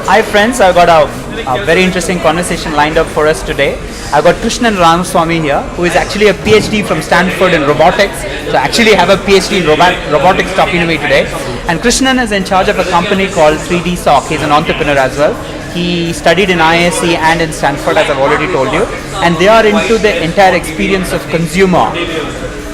Hi friends, I've got a very interesting conversation lined up for us today. I've got Krishnanramaswami here, who is actually a PhD from Stanford in robotics. So I actually have a PhD in robotics talking to me today. And Krishnan is in charge of a company called 3D Sock. He's an entrepreneur as well. He studied in ISC and in Stanford, as I've already told you. And they are into the entire experience of consumer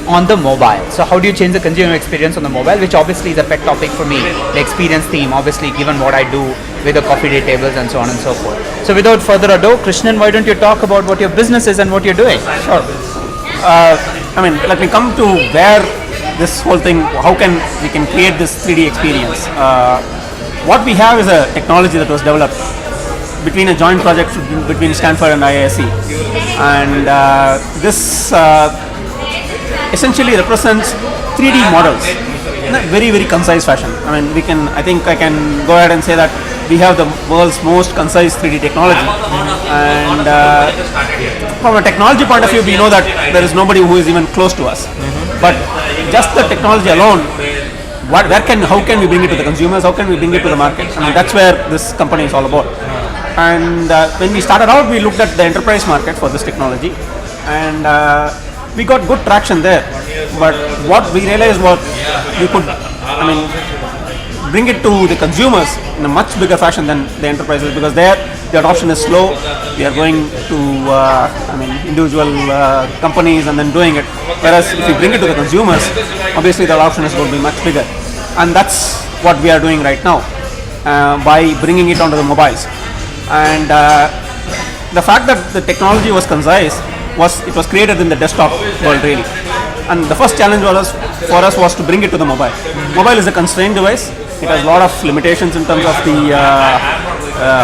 on the mobile. So how do you change the consumer experience on the mobile, which obviously is a pet topic for me, the experience theme, obviously given what I do with the coffee day tables and so on and so forth. So without further ado, Krishnan, why don't you talk about what your business is and what you're doing? Sure. Let me come to where this whole thing, how can we can create this 3D experience. What we have is a technology that was developed between a joint project between Stanford and IISc, and this essentially represents 3D models in a very, very concise fashion. I think I can go ahead and say that we have the world's most concise 3D technology, and from a technology point of view, we know that there is nobody who is even close to us. But just the technology alone, how can we bring it to the consumers? How can we bring it to the market? That's where this company is all about. And when we started out, we looked at the enterprise market for this technology, and we got good traction there. But what we realized was we could, bring it to the consumers in a much bigger fashion than the enterprises, because there the adoption is slow. We are going to individual companies and then doing it. Whereas if you bring it to the consumers, obviously the adoption is going to be much bigger, and that's what we are doing right now by bringing it onto the mobiles. And the fact that the technology was concise it was created in the desktop world really, and the first challenge for us was to bring it to the mobile. Mobile is a constrained device. It has a lot of limitations in terms of the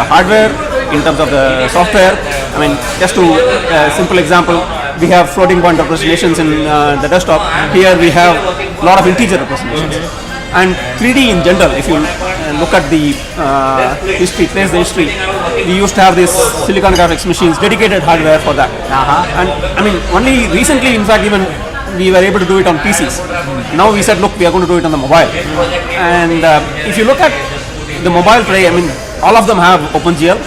hardware, in terms of the software. Just to simple example, we have floating point representations in the desktop. Here we have a lot of integer representations. And 3D in general, if you look at the trace the history, we used to have these silicon graphics machines, dedicated hardware for that. And only recently, in fact, even we were able to do it on PCs. Now we said, look, we are going to do it on the mobile. And if you look at the mobile tray, all of them have OpenGL,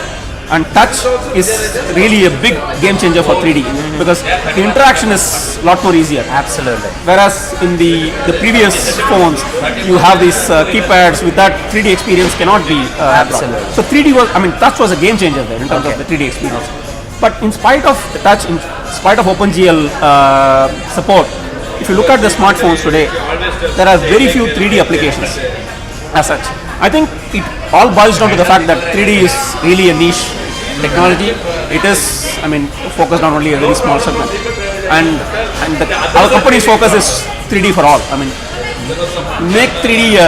and touch is really a big game changer for 3D, because the interaction is a lot more easier. Absolutely. Whereas in the previous phones, you have these keypads. With that, 3D experience cannot be absolutely. So 3D was, touch was a game changer there in terms of the 3D experience. But in spite of the touch, in spite of OpenGL support, if you look at the smartphones today, there are very few 3D applications as such. I think it all boils down to the fact that 3D is really a niche technology. It is, focused on only a very small segment, and our company's focus is 3D for all. Make 3D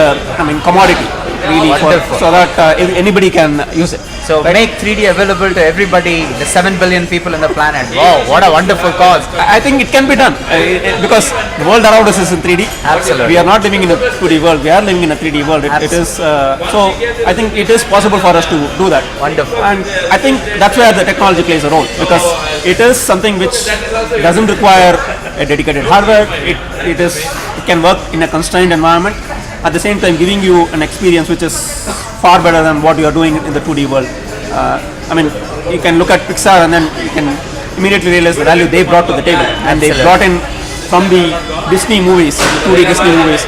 commodity really, so that anybody can use it. So make 3D available to everybody, the 7 billion people on the planet. Wow, what a wonderful cause. I think it can be done because the world around us is in 3D. Absolutely. We are not living in a 2D world. We are living in a 3D world. It is so I think it is possible for us to do that. Wonderful. And I think that's where the technology plays a role, because it is something which doesn't require a dedicated hardware. It can work in a constrained environment, at the same time giving you an experience which is far better than what you are doing in the 2D world. You can look at Pixar and then you can immediately realize the value they brought to the table, and they brought in from the Disney movies, the 2D Disney movies,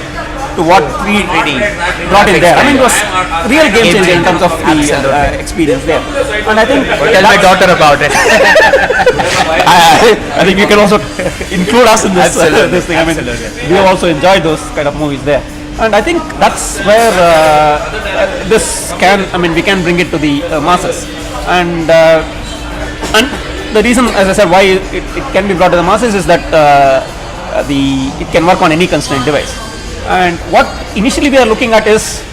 to what 3D brought in there. It was a real game changer in terms of the experience there. And I think tell my daughter about it. I think you can also include us in this, this thing. We have also enjoyed those kind of movies there. And I think that's where we can bring it to the masses. And the reason, as I said, why it can be brought to the masses is that it can work on any constrained device. And what initially we are looking at is,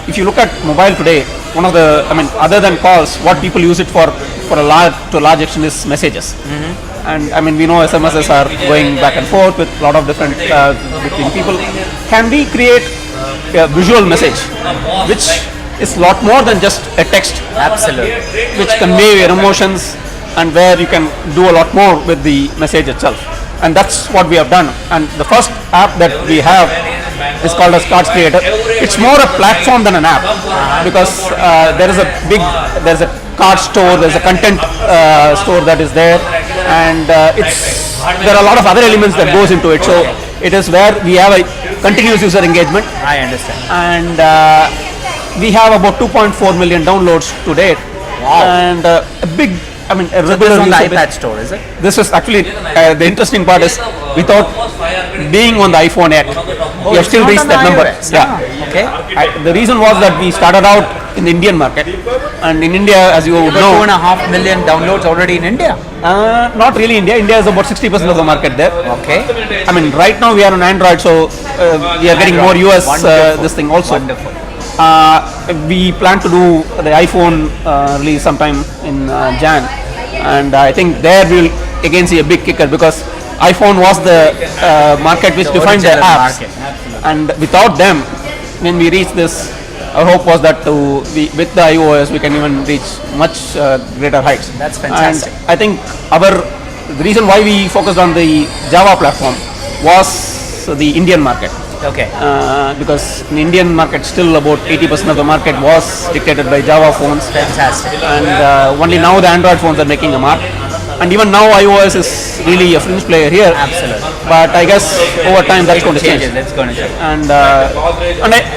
if you look at mobile today, one of the, other than calls, what people use it to a large extent is messages. And we know SMSs are going back and forth with a lot of different between people. Can we create a visual message which is a lot more than just a text? Absolutely. Which convey your emotions, and where you can do a lot more with the message itself. And that's what we have done. And the first app that we have is called as Cards Creator. it's more a platform than an app, because there's a card store, there's a content store that is there, and there are a lot of other elements that goes into it. So it is where we have a continuous user engagement. I understand. And we have about 2.4 million downloads to date. Wow. And a So this regular is on the user base. iPad store, is it? This is actually the interesting part is, without being on the iPhone yet, we have it's still not reached on that the number. iOS. Yeah. Okay. The reason was that we started out in the Indian market, and in India, as you would know, 2.5 million downloads already in India. not really India. India is about 60% of the market there. Okay. I mean, right now we are on Android, so we are getting more US Wonderful. this thing also. Wonderful. We plan to do the iPhone release sometime in Jan, and I think there we'll again see a big kicker, because iPhone was the market which defined the original apps, market, absolutely. and without them, when we reach this, our hope was that with the iOS we can even reach much greater heights. That's fantastic. And I think the reason why we focused on the Java platform was the Indian market. Okay. Because in the Indian market, still about 80% of the market was dictated by Java phones, Fantastic. and only now the Android phones are making a mark. And even now iOS is really a fringe player here. Absolutely. But I guess over time that's going to change. It's going to change. And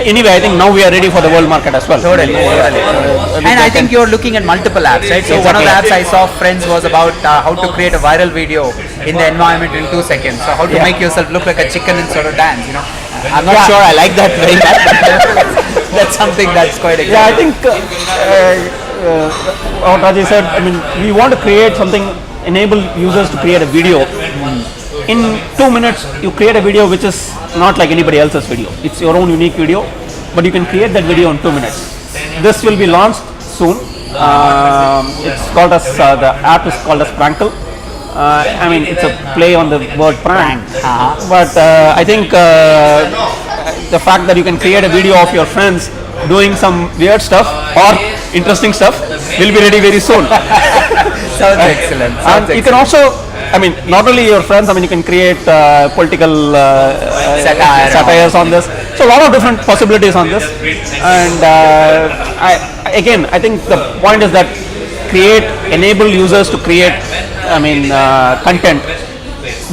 anyway, I think now we are ready for the world market as well. Totally. And I think you're looking at multiple apps, right? So one of the apps I saw, Friends, was about how to create a viral video in the environment in 2 seconds. So how to make yourself look like a chicken and sort of dance, you know. I'm not sure I like that very much, but that's something that's quite exciting. Yeah, I think what Rajesh said, I mean, we want to create something, enable users to create a video. In 2 minutes, you create a video which is not like anybody else's video. It's your own unique video, but you can create that video in 2 minutes. This will be launched soon. It's called as, the app is called as Prankle. I mean, it's a play on the word prank. But I think the fact that you can create a video of your friends doing some weird stuff or interesting stuff will be ready very soon. Sounds excellent. And you can also, I mean, not only your friends, I mean, you can create political satires on this. So a lot of different possibilities on this. And I think the point is that enable users to create, content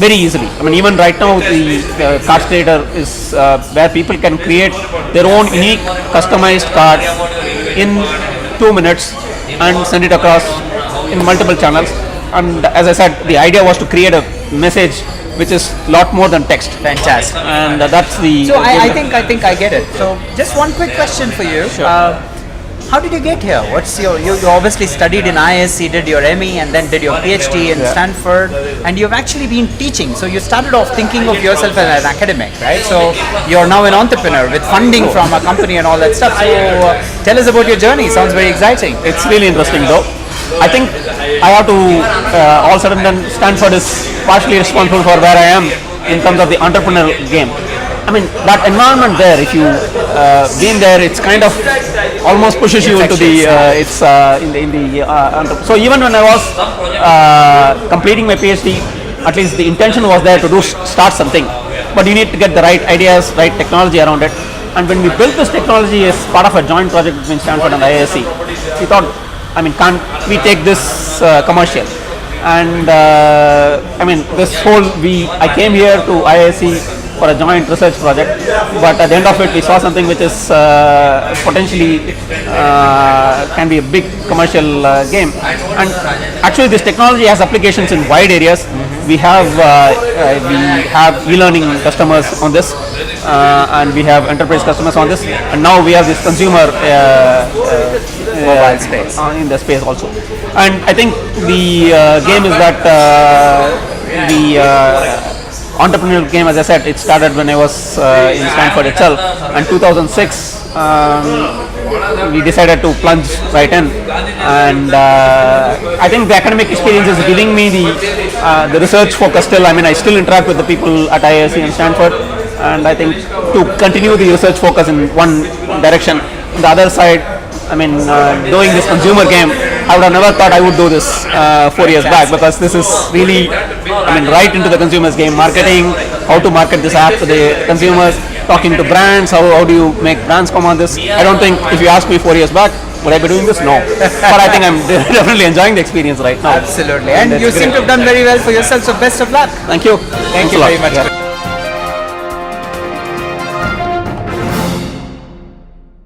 very easily. I mean, even right now the card creator is where people can create their own unique customized card in 2 minutes and send it across in multiple channels. And as I said, the idea was to create a message which is a lot more than text. Fantastic. And that's the. So I think I get it. So just one quick question for you. Sure. How did you get here? What's you obviously studied in ISC, did your ME, and then did your PhD in Stanford, and you've actually been teaching. So you started off thinking of yourself as an academic, right? So you're now an entrepreneur with funding from a company and all that stuff. So tell us about your journey. Sounds very exciting. It's really interesting though. I think I have to, all said and done, Stanford is partially responsible for where I am in terms of the entrepreneurial game. I mean, that environment there, if you been there, it's kind of almost pushes you into the, so even when I was completing my PhD, at least the intention was there to start something. But you need to get the right ideas, right technology around it. And when we built this technology as part of a joint project between Stanford and IISc, we thought, can't we take this commercial? And I came here to IISc for a joint research project, but at the end of it we saw something which is potentially can be a big commercial game. And actually this technology has applications in wide areas. We have e-learning customers on this, and we have enterprise customers on this, and now we have this consumer mobile space in the space also. And I think the game is that the entrepreneurial game, as I said, it started when I was in Stanford itself, and 2006 we decided to plunge right in, and I think the academic experience is giving me the research focus still. I still interact with the people at IISc and Stanford, and I think to continue the research focus in one direction. On the other side, doing this consumer game, I would have never thought I would do this 4 years back, because this is really, right into the consumer's game, marketing, how to market this app to the consumers, talking to brands, how do you make brands come on this. I don't think, if you asked me 4 years back, would I be doing this? No. But I think I'm definitely enjoying the experience right now. Absolutely. And you seem to have done very well for yourself, so best of luck. Thank you. Thank you very much.